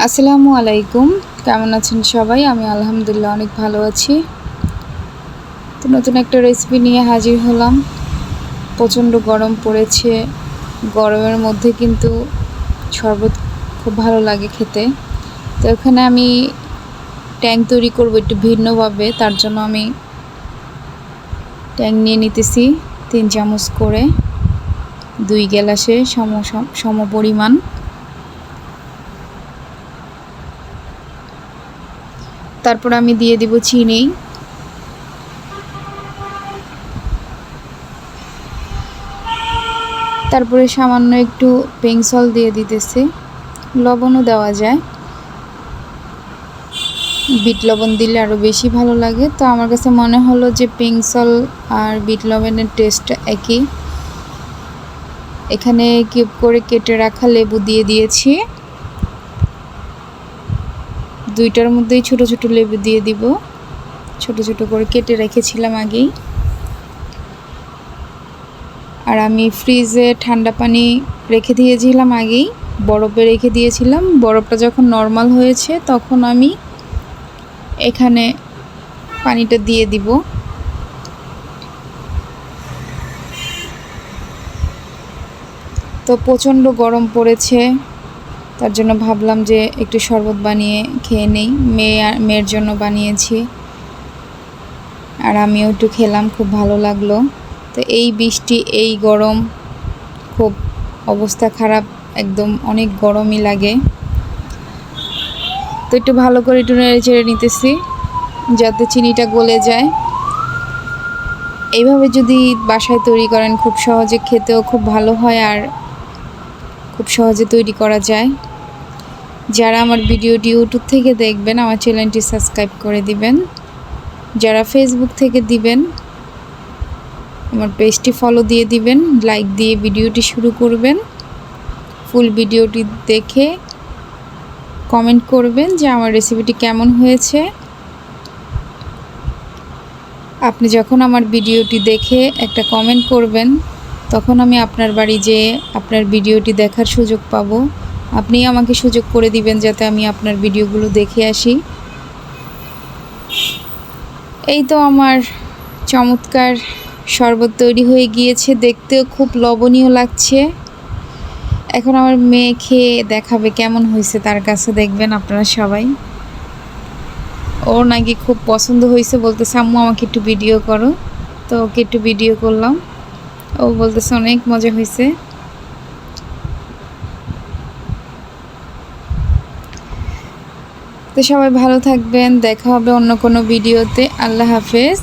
আসসালামু আলাইকুম, কেমন আছেন সবাই? আমি আলহামদুলিল্লাহ অনেক ভালো আছি। তো নতুন একটা রেসিপি নিয়ে হাজির হলাম। প্রচণ্ড গরম পড়েছে। গরমের মধ্যে কিন্তু শরবত খুব ভালো লাগে খেতে। তো এখানে আমি ট্যাং তৈরি করব একটু ভিন্নভাবে। তার জন্য আমি ট্যাং নিয়ে নিতেছি 3 চামচ করে, 2 গ্লাসে সম পরিমাণ। তারপর আমি দিয়ে দিব চিনি। তারপরে সামান্য একটু পিঙ্ক সল্ট দিয়ে দিতেছি। লবণও দেওয়া যায়, বিট লবণ দিলে আরও বেশি ভালো লাগে। তো আমার কাছে মনে হলো যে পিঙ্ক সল্ট আর বিট লবণের টেস্টটা একই। এখানে কিউব করে কেটে রাখা লেবু দিয়ে দিয়েছি। দুইটার মধ্যেই ছোট ছোট লেবু দিয়ে দিব, ছোট ছোট করে কেটে রেখেছিলাম আগেই। আর আমি ফ্রিজে ঠান্ডা পানি রেখে দিয়েছিলাম আগেই, বরফে রেখে দিয়েছিলাম। বরফটা যখন নর্মাল হয়েছে তখন আমি এখানে পানিটা দিয়ে দিব। তো প্রচণ্ড গরম পড়েছে, তার জন্য ভাবলাম যে একটু শরবত বানিয়ে খেয়ে নেই। মেয়ের জন্য বানিয়েছি, আর আমিও একটু খেলাম, খুব ভালো লাগলো। তো এই বৃষ্টি, এই গরম, খুব অবস্থা খারাপ, একদম অনেক গরমই লাগে। তো একটু ভালো করে একটু নেড়ে চেড়ে নিতেছি যাতে চিনিটা গলে যায়। এইভাবে যদি বাসায় তৈরি করেন খুব সহজে খেতেও খুব ভালো হয়, আর খুব সহজে তৈরি করা যায়। যারা আমার ভিডিওটি ইউটিউব থেকে দেখবেন আমার চ্যানেলটি সাবস্ক্রাইব করে দিবেন। যারা ফেসবুক থেকে দিবেন আমার পেজটি ফলো দিয়ে দিবেন, লাইক দিয়ে ভিডিওটি শুরু করবেন। ফুল ভিডিওটি দেখে কমেন্ট করবেন যে আমার রেসিপিটি কেমন হয়েছে। আপনি যখন আমার ভিডিওটি দেখে একটা কমেন্ট করবেন তখন আমি আপনার বাড়ি যেয়ে আপনার ভিডিওটি দেখার সুযোগ পাবো। আপনি আমাকে সুযোগ করে দিবেন যাতে আমি আপনার ভিডিওগুলো দেখে আসি। এই তো আমার চমৎকার শরবত তৈরি হয়ে গিয়েছে, দেখতেও খুব লোভনীয় লাগছে। এখন আমার মেয়ে খেয়ে দেখাবে কেমন হয়েছে, তার কাছে দেখবেন আপনারা সবাই। ওর নাকি খুব পছন্দ হয়েছে, বলতেছে আম্মু আমাকে একটু ভিডিও করো। তো ওকে একটু ভিডিও করলাম, ও বলতেছে অনেক মজা হয়েছে। তো সবাই ভালো থাকবেন, দেখা হবে অন্য কোনো ভিডিওতে। আল্লাহ হাফেজ।